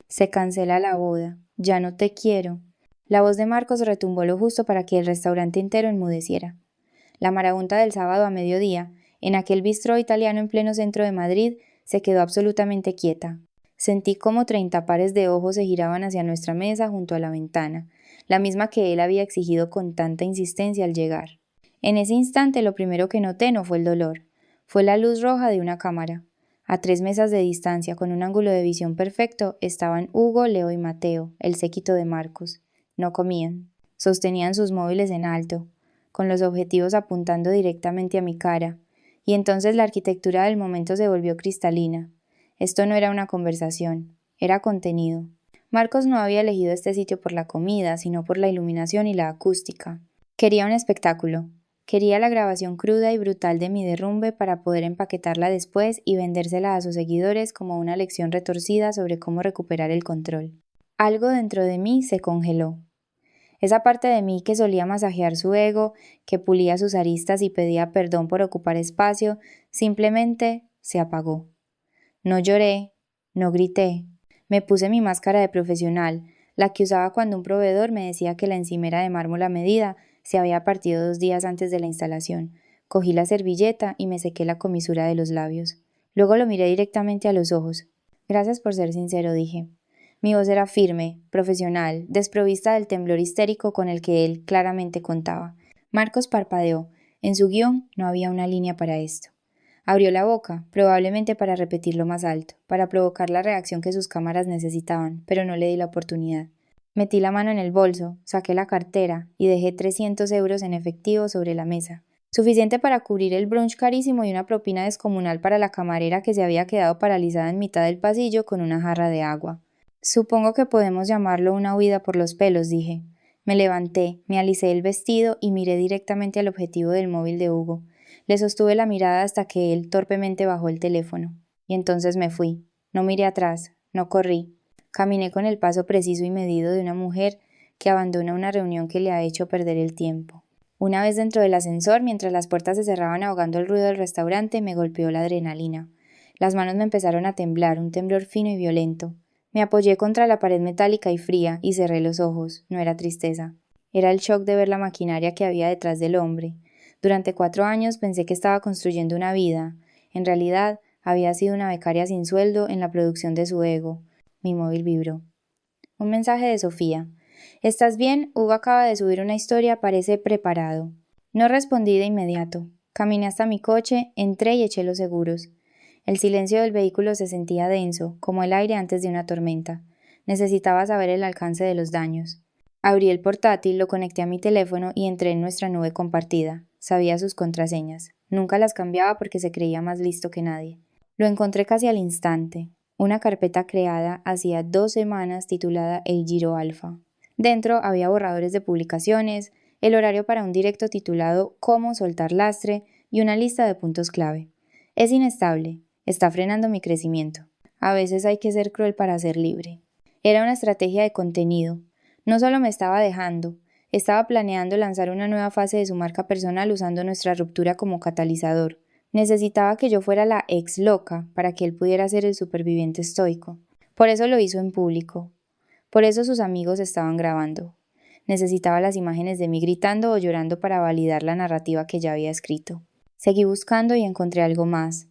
Se cancela la boda. Ya no te quiero. La voz de Marcos retumbó lo justo para que el restaurante entero enmudeciera. La marabunta del sábado a mediodía, en aquel bistró italiano en pleno centro de Madrid, se quedó absolutamente quieta. Sentí como 30 pares de ojos se giraban hacia nuestra mesa junto a la ventana, la misma que él había exigido con tanta insistencia al llegar. En ese instante lo primero que noté no fue el dolor, fue la luz roja de una cámara. A 3 mesas de distancia, con un ángulo de visión perfecto, estaban Hugo, Leo y Mateo, el séquito de Marcos. No comían. Sostenían sus móviles en alto, con los objetivos apuntando directamente a mi cara, y entonces la arquitectura del momento se volvió cristalina. Esto no era una conversación, era contenido. Marcos no había elegido este sitio por la comida, sino por la iluminación y la acústica. Quería un espectáculo. Quería la grabación cruda y brutal de mi derrumbe para poder empaquetarla después y vendérsela a sus seguidores como una lección retorcida sobre cómo recuperar el control. Algo dentro de mí se congeló. Esa parte de mí que solía masajear su ego, que pulía sus aristas y pedía perdón por ocupar espacio, simplemente se apagó. No lloré, no grité. Me puse mi máscara de profesional, la que usaba cuando un proveedor me decía que la encimera de mármol a medida se había partido 2 días antes de la instalación. Cogí la servilleta y me sequé la comisura de los labios. Luego lo miré directamente a los ojos. Gracias por ser sincero, dije. Mi voz era firme, profesional, desprovista del temblor histérico con el que él claramente contaba. Marcos parpadeó. En su guión no había una línea para esto. Abrió la boca, probablemente para repetirlo más alto, para provocar la reacción que sus cámaras necesitaban, pero no le di la oportunidad. Metí la mano en el bolso, saqué la cartera y dejé 300 euros en efectivo sobre la mesa. Suficiente para cubrir el brunch carísimo y una propina descomunal para la camarera que se había quedado paralizada en mitad del pasillo con una jarra de agua. Supongo que podemos llamarlo una huida por los pelos, dije. Me levanté, me alicé el vestido y miré directamente al objetivo del móvil de Hugo. Le sostuve la mirada hasta que él torpemente bajó el teléfono. Y entonces me fui. No miré atrás, no corrí. Caminé con el paso preciso y medido de una mujer que abandona una reunión que le ha hecho perder el tiempo. Una vez dentro del ascensor, mientras las puertas se cerraban ahogando el ruido del restaurante, me golpeó la adrenalina. Las manos me empezaron a temblar, un temblor fino y violento. Me apoyé contra la pared metálica y fría y cerré los ojos. No era tristeza. Era el shock de ver la maquinaria que había detrás del hombre. Durante 4 años pensé que estaba construyendo una vida. En realidad, había sido una becaria sin sueldo en la producción de su ego. Mi móvil vibró. Un mensaje de Sofía. ¿Estás bien? Hugo acaba de subir una historia, parece preparado. No respondí de inmediato. Caminé hasta mi coche, entré y eché los seguros. El silencio del vehículo se sentía denso, como el aire antes de una tormenta. Necesitaba saber el alcance de los daños. Abrí el portátil, lo conecté a mi teléfono y entré en nuestra nube compartida. Sabía sus contraseñas. Nunca las cambiaba porque se creía más listo que nadie. Lo encontré casi al instante. Una carpeta creada hacía 2 semanas titulada El Giro Alfa. Dentro había borradores de publicaciones, el horario para un directo titulado Cómo soltar lastre y una lista de puntos clave. Es inestable, está frenando mi crecimiento. A veces hay que ser cruel para ser libre. Era una estrategia de contenido. No solo me estaba dejando, estaba planeando lanzar una nueva fase de su marca personal usando nuestra ruptura como catalizador. Necesitaba que yo fuera la ex loca para que él pudiera ser el superviviente estoico. Por eso lo hizo en público. Por eso sus amigos estaban grabando. Necesitaba las imágenes de mí gritando o llorando para validar la narrativa que ya había escrito. Seguí buscando y encontré algo más.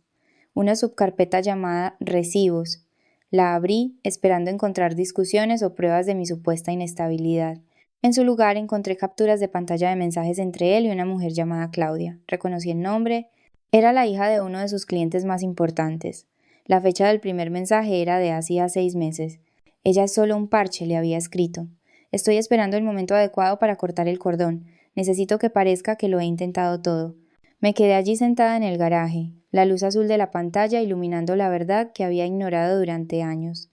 Una subcarpeta llamada Recibos. La abrí esperando encontrar discusiones o pruebas de mi supuesta inestabilidad. En su lugar encontré capturas de pantalla de mensajes entre él y una mujer llamada Claudia. Reconocí el nombre. Era la hija de uno de sus clientes más importantes. La fecha del primer mensaje era de hacía 6 meses. Ella es solo un parche, le había escrito. Estoy esperando el momento adecuado para cortar el cordón. Necesito que parezca que lo he intentado todo. Me quedé allí sentada en el garaje, la luz azul de la pantalla iluminando la verdad que había ignorado durante años.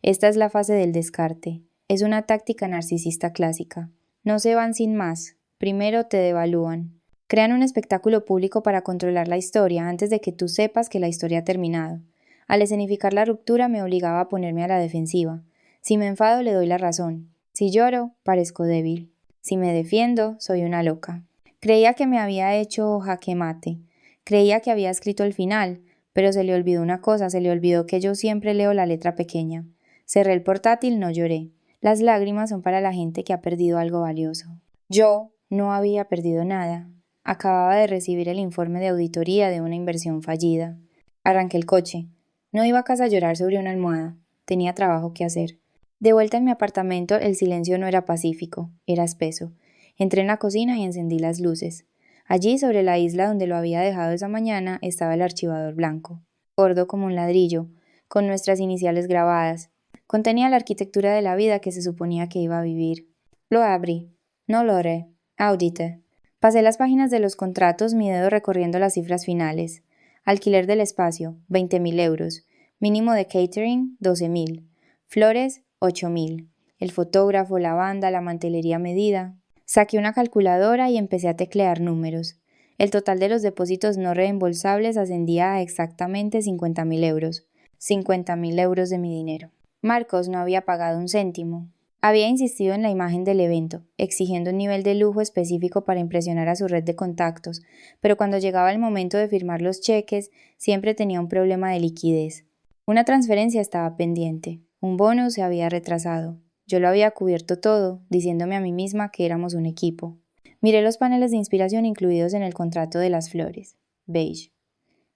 Esta es la fase del descarte. Es una táctica narcisista clásica. No se van sin más. Primero te devalúan. Crean un espectáculo público para controlar la historia antes de que tú sepas que la historia ha terminado. Al escenificar la ruptura me obligaba a ponerme a la defensiva. Si me enfado le doy la razón. Si lloro, parezco débil. Si me defiendo, soy una loca. Creía que me había hecho jaque mate. Creía que había escrito el final, pero se le olvidó una cosa, se le olvidó que yo siempre leo la letra pequeña. Cerré el portátil, no lloré. Las lágrimas son para la gente que ha perdido algo valioso. Yo no había perdido nada. Acababa de recibir el informe de auditoría de una inversión fallida. Arranqué el coche. No iba a casa a llorar sobre una almohada. Tenía trabajo que hacer. De vuelta en mi apartamento, el silencio no era pacífico, era espeso. Entré en la cocina y encendí las luces. Allí, sobre la isla donde lo había dejado esa mañana, estaba el archivador blanco, gordo como un ladrillo, con nuestras iniciales grabadas. Contenía la arquitectura de la vida que se suponía que iba a vivir. Lo abrí. No lo haré. Audite. Pasé las páginas de los contratos, mi dedo recorriendo las cifras finales. Alquiler del espacio, 20.000 euros. Mínimo de catering, 12.000. Flores, 8.000. El fotógrafo, la banda, la mantelería medida. Saqué una calculadora y empecé a teclear números. El total de los depósitos no reembolsables ascendía a exactamente 50.000 euros. 50.000 euros de mi dinero. Marcos no había pagado un céntimo. Había insistido en la imagen del evento, exigiendo un nivel de lujo específico para impresionar a su red de contactos, pero cuando llegaba el momento de firmar los cheques, siempre tenía un problema de liquidez. Una transferencia estaba pendiente, un bono se había retrasado. Yo lo había cubierto todo, diciéndome a mí misma que éramos un equipo. Miré los paneles de inspiración incluidos en el contrato de las flores. Beige.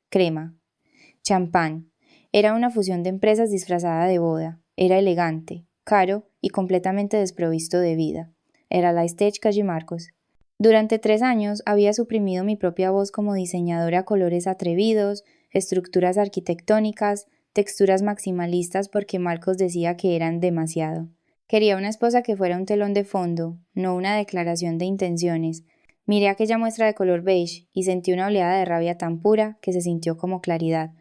Crema. Champán. Era una fusión de empresas disfrazada de boda. Era elegante, caro y completamente desprovisto de vida. Era la Stage Calle Marcos. Durante 3 años había suprimido mi propia voz como diseñadora a colores atrevidos, estructuras arquitectónicas, texturas maximalistas porque Marcos decía que eran demasiado. Quería una esposa que fuera un telón de fondo, no una declaración de intenciones. Miré aquella muestra de color beige y sentí una oleada de rabia tan pura que se sintió como claridad.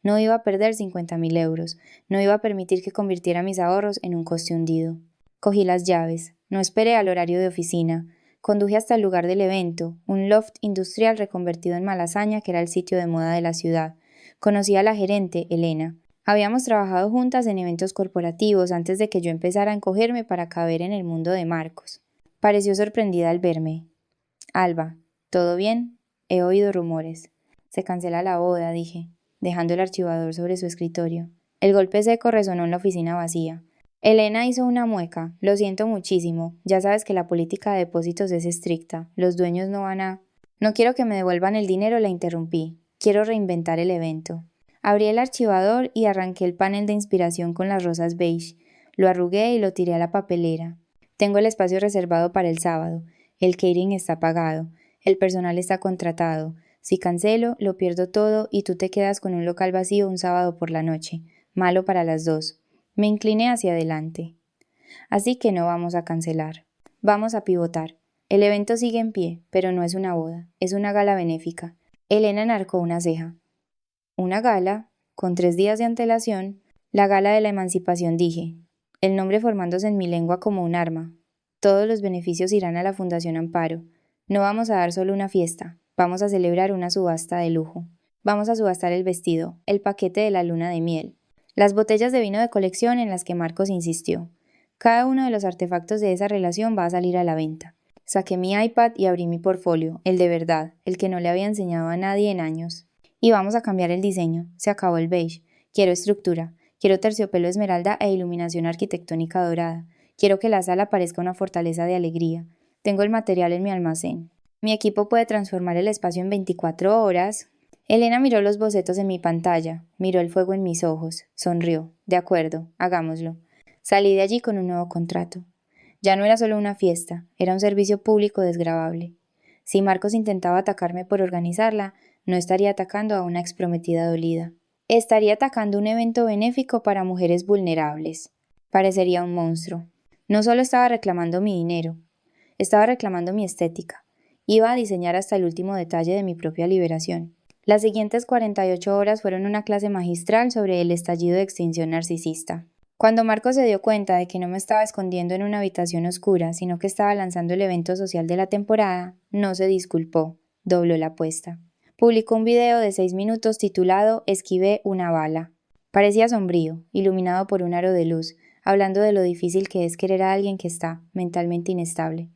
No iba a perder 50.000 euros, no iba a permitir que convirtiera mis ahorros en un coste hundido. Cogí las llaves, no esperé al horario de oficina, conduje hasta el lugar del evento, un loft industrial reconvertido en Malasaña que era el sitio de moda de la ciudad. Conocí a la gerente, Elena. Habíamos trabajado juntas en eventos corporativos antes de que yo empezara a encogerme para caber en el mundo de Marcos. Pareció sorprendida al verme. Alba, ¿todo bien? He oído rumores. Se cancela la boda, dije, dejando el archivador sobre su escritorio. El golpe seco resonó en la oficina vacía. Elena hizo una mueca. Lo siento muchísimo. Ya sabes que la política de depósitos es estricta. Los dueños no van a... No quiero que me devuelvan el dinero, la interrumpí. Quiero reinventar el evento. Abrí el archivador y arranqué el panel de inspiración con las rosas beige. Lo arrugué y lo tiré a la papelera. Tengo el espacio reservado para el sábado. El catering está pagado. El personal está contratado. Si cancelo, lo pierdo todo y tú te quedas con un local vacío un sábado por la noche. Malo para las dos. Me incliné hacia adelante. Así que no vamos a cancelar. Vamos a pivotar. El evento sigue en pie, pero no es una boda. Es una gala benéfica. Elena enarcó una ceja. Una gala, con 3 días de antelación, la gala de la emancipación, dije. El nombre formándose en mi lengua como un arma. Todos los beneficios irán a la Fundación Amparo. No vamos a dar solo una fiesta, vamos a celebrar una subasta de lujo. Vamos a subastar el vestido, el paquete de la luna de miel, las botellas de vino de colección en las que Marcos insistió. Cada uno de los artefactos de esa relación va a salir a la venta. Saqué mi iPad y abrí mi portfolio, el de verdad, el que no le había enseñado a nadie en años. Y vamos a cambiar el diseño, se acabó el beige. Quiero estructura, quiero terciopelo esmeralda e iluminación arquitectónica dorada. Quiero que la sala parezca una fortaleza de alegría. Tengo el material en mi almacén. Mi equipo puede transformar el espacio en 24 horas. Elena miró los bocetos en mi pantalla, miró el fuego en mis ojos, sonrió. De acuerdo, hagámoslo. Salí de allí con un nuevo contrato. Ya no era solo una fiesta, era un servicio público desgravable. Si Marcos intentaba atacarme por organizarla, no estaría atacando a una exprometida dolida. Estaría atacando un evento benéfico para mujeres vulnerables. Parecería un monstruo. No solo estaba reclamando mi dinero, estaba reclamando mi estética. Iba a diseñar hasta el último detalle de mi propia liberación. Las siguientes 48 horas fueron una clase magistral sobre el estallido de extinción narcisista. Cuando Marco se dio cuenta de que no me estaba escondiendo en una habitación oscura, sino que estaba lanzando el evento social de la temporada, no se disculpó, dobló la apuesta. Publicó un video de 6 minutos titulado Esquivé una bala. Parecía sombrío, iluminado por un aro de luz, hablando de lo difícil que es querer a alguien que está mentalmente inestable.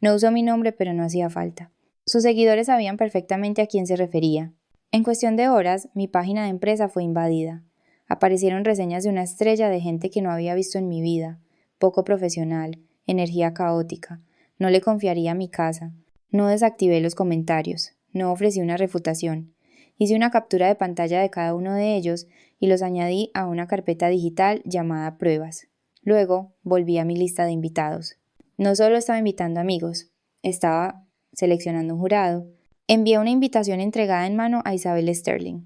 No usó mi nombre, pero no hacía falta. Sus seguidores sabían perfectamente a quién se refería. En cuestión de horas, mi página de empresa fue invadida. Aparecieron reseñas de una estrella de gente que no había visto en mi vida, poco profesional, energía caótica. No le confiaría mi casa. No desactivé los comentarios, no ofrecí una refutación. Hice una captura de pantalla de cada uno de ellos y los añadí a una carpeta digital llamada Pruebas. Luego volví a mi lista de invitados. No solo estaba invitando amigos, estaba seleccionando un jurado. Envié una invitación entregada en mano a Isabel Sterling.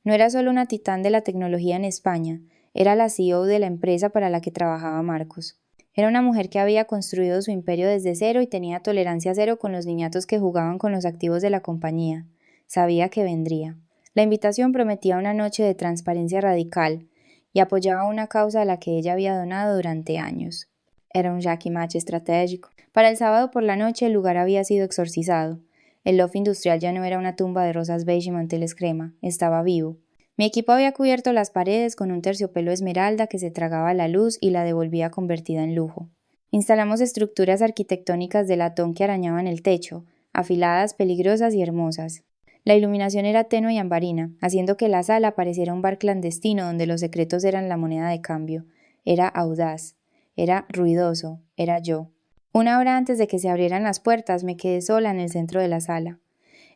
No era solo una titán de la tecnología en España, era la CEO de la empresa para la que trabajaba Marcos. Era una mujer que había construido su imperio desde cero y tenía tolerancia cero con los niñatos que jugaban con los activos de la compañía. Sabía que vendría. La invitación prometía una noche de transparencia radical y apoyaba una causa a la que ella había donado durante años. Era un jaque mate estratégico. Para el sábado por la noche el lugar había sido exorcizado. El loft industrial ya no era una tumba de rosas beige y manteles crema, estaba vivo. Mi equipo había cubierto las paredes con un terciopelo esmeralda que se tragaba la luz y la devolvía convertida en lujo. Instalamos estructuras arquitectónicas de latón que arañaban el techo, afiladas, peligrosas y hermosas. La iluminación era tenue y ambarina, haciendo que la sala pareciera un bar clandestino donde los secretos eran la moneda de cambio. Era audaz, era ruidoso, era yo. Una hora antes de que se abrieran las puertas me quedé sola en el centro de la sala.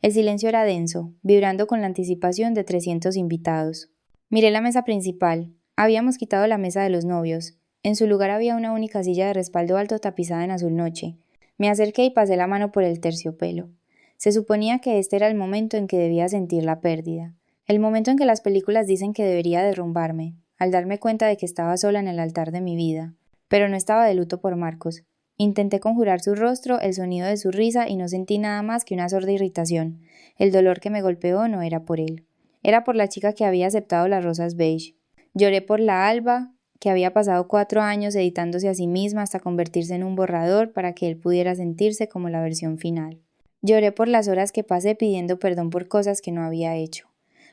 El silencio era denso, vibrando con la anticipación de 300 invitados. Miré la mesa principal. Habíamos quitado la mesa de los novios. En su lugar había una única silla de respaldo alto tapizada en azul noche. Me acerqué y pasé la mano por el terciopelo. Se suponía que este era el momento en que debía sentir la pérdida. El momento en que las películas dicen que debería derrumbarme, al darme cuenta de que estaba sola en el altar de mi vida. Pero no estaba de luto por Marcos. Intenté conjurar su rostro, el sonido de su risa y no sentí nada más que una sorda irritación. El dolor que me golpeó no era por él. Era por la chica que había aceptado las rosas beige. Lloré por la Alba, que había pasado 4 años editándose a sí misma hasta convertirse en un borrador para que él pudiera sentirse como la versión final. Lloré por las horas que pasé pidiendo perdón por cosas que no había hecho.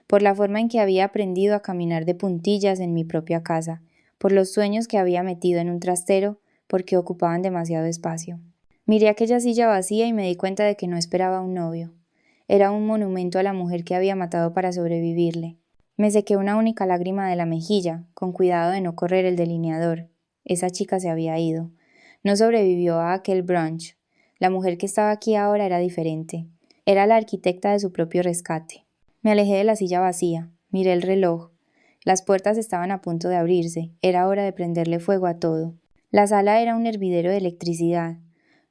Por la forma en que había aprendido a caminar de puntillas en mi propia casa. Por los sueños que había metido en un trastero porque ocupaban demasiado espacio. Miré aquella silla vacía y me di cuenta de que no esperaba un novio. Era un monumento a la mujer que había matado para sobrevivirle. Me sequé una única lágrima de la mejilla, con cuidado de no correr el delineador. Esa chica se había ido. No sobrevivió a aquel brunch. La mujer que estaba aquí ahora era diferente. Era la arquitecta de su propio rescate. Me alejé de la silla vacía. Miré el reloj. Las puertas estaban a punto de abrirse. Era hora de prenderle fuego a todo. La sala era un hervidero de electricidad,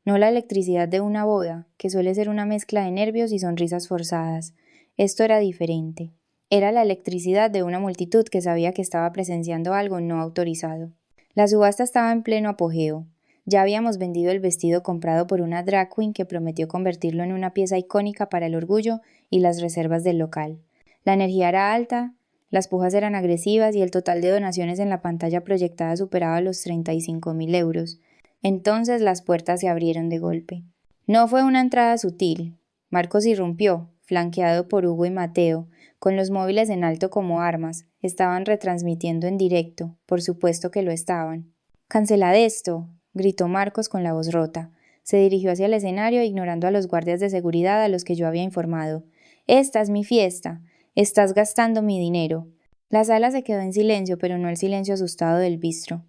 no la electricidad de una boda, que suele ser una mezcla de nervios y sonrisas forzadas. Esto era diferente. Era la electricidad de una multitud que sabía que estaba presenciando algo no autorizado. La subasta estaba en pleno apogeo. Ya habíamos vendido el vestido comprado por una drag queen que prometió convertirlo en una pieza icónica para el orgullo y las reservas del local. La energía era alta, las pujas eran agresivas y el total de donaciones en la pantalla proyectada superaba los 35.000 euros. Entonces las puertas se abrieron de golpe. No fue una entrada sutil. Marcos irrumpió, flanqueado por Hugo y Mateo, con los móviles en alto como armas. Estaban retransmitiendo en directo, por supuesto que lo estaban. «¡Cancelad esto!», gritó Marcos con la voz rota. Se dirigió hacia el escenario ignorando a los guardias de seguridad a los que yo había informado. «Esta es mi fiesta. Estás gastando mi dinero». La sala se quedó en silencio, pero no el silencio asustado del bistro.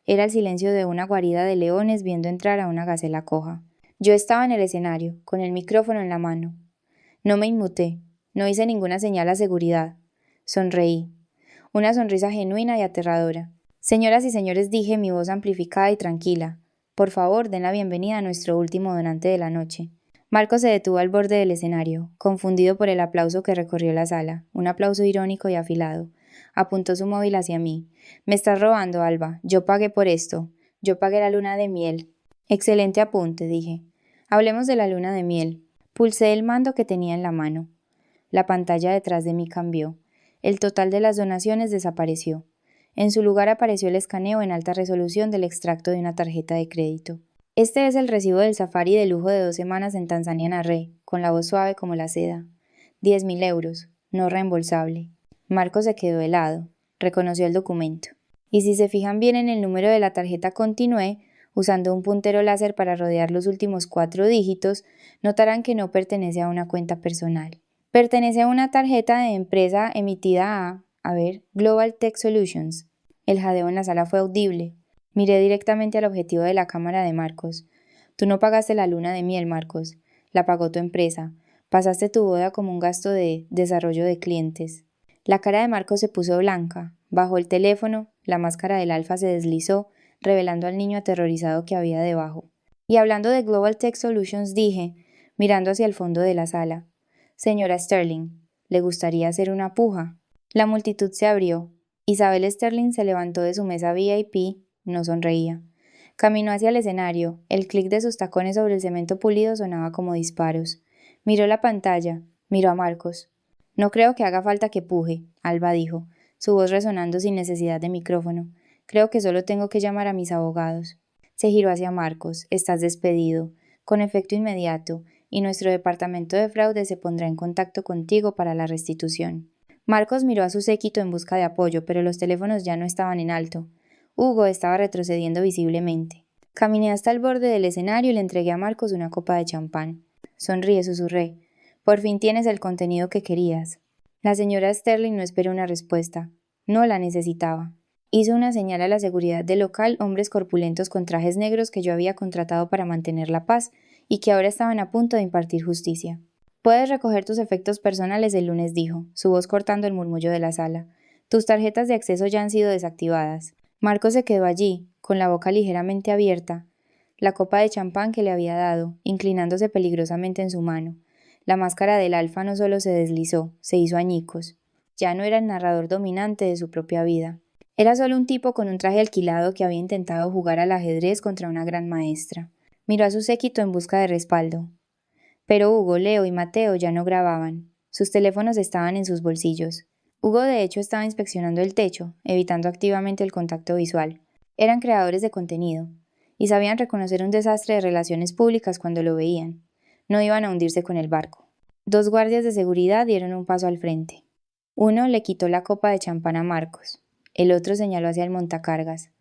Era el silencio de una guarida de leones viendo entrar a una gacela coja. Yo estaba en el escenario, con el micrófono en la mano. No me inmuté, no hice ninguna señal a seguridad. Sonreí. Una sonrisa genuina y aterradora. «Señoras y señores», dije, mi voz amplificada y tranquila. «Por favor, den la bienvenida a nuestro último donante de la noche». Marco se detuvo al borde del escenario, confundido por el aplauso que recorrió la sala, un aplauso irónico y afilado. Apuntó su móvil hacia mí. «Me estás robando, Alba. Yo pagué por esto. Yo pagué la luna de miel». «Excelente apunte», dije. «Hablemos de la luna de miel». Pulsé el mando que tenía en la mano. La pantalla detrás de mí cambió. El total de las donaciones desapareció. En su lugar apareció el escaneo en alta resolución del extracto de una tarjeta de crédito. «Este es el recibo del safari de lujo de 2 semanas en Tanzania Narré», con la voz suave como la seda. 10.000 euros, no reembolsable. Marco se quedó helado. Reconoció el documento. Y si se fijan bien en el número de la tarjeta continué, usando un puntero láser para rodear los últimos 4 dígitos, notarán que no pertenece a una cuenta personal. Pertenece a una tarjeta de empresa emitida a A ver, Global Tech Solutions. El jadeo en la sala fue audible. Miré directamente al objetivo de la cámara de Marcos. Tú no pagaste la luna de miel, Marcos. La pagó tu empresa. Pasaste tu boda como un gasto de desarrollo de clientes. La cara de Marcos se puso blanca. Bajó el teléfono, la máscara del alfa se deslizó, revelando al niño aterrorizado que había debajo. Y hablando de Global Tech Solutions, dije, mirando hacia el fondo de la sala, Señora Sterling, ¿le gustaría hacer una puja? La multitud se abrió. Isabel Sterling se levantó de su mesa VIP, no sonreía. Caminó hacia el escenario, el clic de sus tacones sobre el cemento pulido sonaba como disparos. Miró la pantalla, miró a Marcos. No creo que haga falta que puje, Alba dijo, su voz resonando sin necesidad de micrófono. Creo que solo tengo que llamar a mis abogados. Se giró hacia Marcos. Estás despedido, con efecto inmediato, y nuestro departamento de fraude se pondrá en contacto contigo para la restitución. Marcos miró a su séquito en busca de apoyo, pero los teléfonos ya no estaban en alto. Hugo estaba retrocediendo visiblemente. Caminé hasta el borde del escenario y le entregué a Marcos una copa de champán. Sonríe, susurré. Por fin tienes el contenido que querías. La señora Sterling no esperó una respuesta. No la necesitaba. Hizo una señal a la seguridad del local, hombres corpulentos con trajes negros que yo había contratado para mantener la paz y que ahora estaban a punto de impartir justicia. Puedes recoger tus efectos personales el lunes, dijo, su voz cortando el murmullo de la sala. Tus tarjetas de acceso ya han sido desactivadas. Marcos se quedó allí, con la boca ligeramente abierta, la copa de champán que le había dado, inclinándose peligrosamente en su mano. La máscara del alfa no solo se deslizó, se hizo añicos. Ya no era el narrador dominante de su propia vida. Era solo un tipo con un traje alquilado que había intentado jugar al ajedrez contra una gran maestra. Miró a su séquito en busca de respaldo. Pero Hugo, Leo y Mateo ya no grababan. Sus teléfonos estaban en sus bolsillos. Hugo de hecho estaba inspeccionando el techo, evitando activamente el contacto visual. Eran creadores de contenido, y sabían reconocer un desastre de relaciones públicas cuando lo veían. No iban a hundirse con el barco. 2 guardias de seguridad dieron un paso al frente. Uno le quitó la copa de champán a Marcos. El otro señaló hacia el montacargas.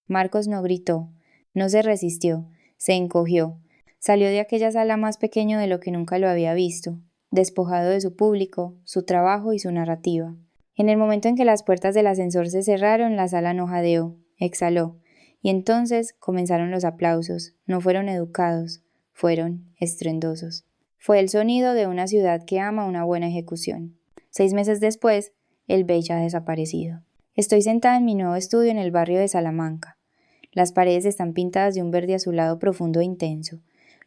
Marcos no gritó, no se resistió, se encogió. Salió de aquella sala más pequeño de lo que nunca lo había visto, despojado de su público, su trabajo y su narrativa. En el momento en que las puertas del ascensor se cerraron, la sala no jadeó, exhaló, y entonces comenzaron los aplausos. No fueron educados, fueron estruendosos. Fue el sonido de una ciudad que ama una buena ejecución. 6 meses después, el Beige ha desaparecido. Estoy sentada en mi nuevo estudio en el barrio de Salamanca. Las paredes están pintadas de un verde azulado profundo e intenso.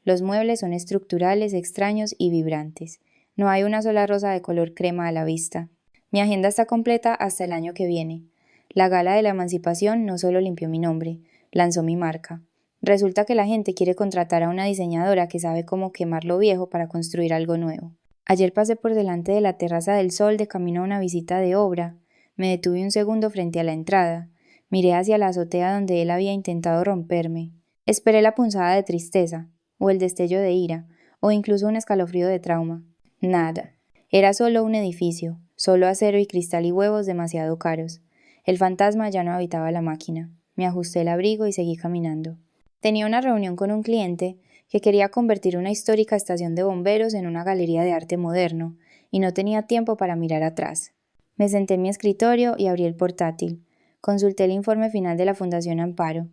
Los muebles son estructurales, extraños y vibrantes. No hay una sola rosa de color crema a la vista. Mi agenda está completa hasta el año que viene. La gala de la emancipación no solo limpió mi nombre, lanzó mi marca. Resulta que la gente quiere contratar a una diseñadora que sabe cómo quemar lo viejo para construir algo nuevo. Ayer pasé por delante de la Terraza del Sol de camino a una visita de obra. Me detuve un segundo frente a la entrada. Miré hacia la azotea donde él había intentado romperme. Esperé la punzada de tristeza, o el destello de ira, o incluso un escalofrío de trauma. Nada. Era solo un edificio, solo acero y cristal y huevos demasiado caros. El fantasma ya no habitaba la máquina. Me ajusté el abrigo y seguí caminando. Tenía una reunión con un cliente que quería convertir una histórica estación de bomberos en una galería de arte moderno, y no tenía tiempo para mirar atrás. Me senté en mi escritorio y abrí el portátil. Consulté el informe final de la Fundación Amparo.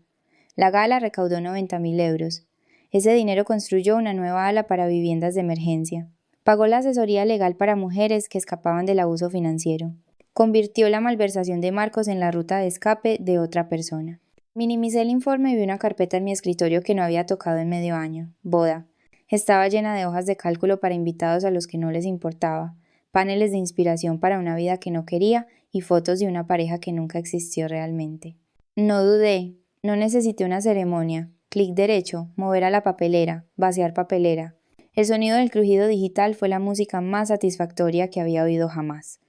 La gala recaudó 90.000 euros. Ese dinero construyó una nueva ala para viviendas de emergencia. Pagó la asesoría legal para mujeres que escapaban del abuso financiero. Convirtió la malversación de Marcos en la ruta de escape de otra persona. Minimicé el informe y vi una carpeta en mi escritorio que no había tocado en medio año. Boda. Estaba llena de hojas de cálculo para invitados a los que no les importaba, paneles de inspiración para una vida que no quería y fotos de una pareja que nunca existió realmente. No dudé, no necesité una ceremonia. Clic derecho, mover a la papelera, vaciar papelera. El sonido del crujido digital fue la música más satisfactoria que había oído jamás.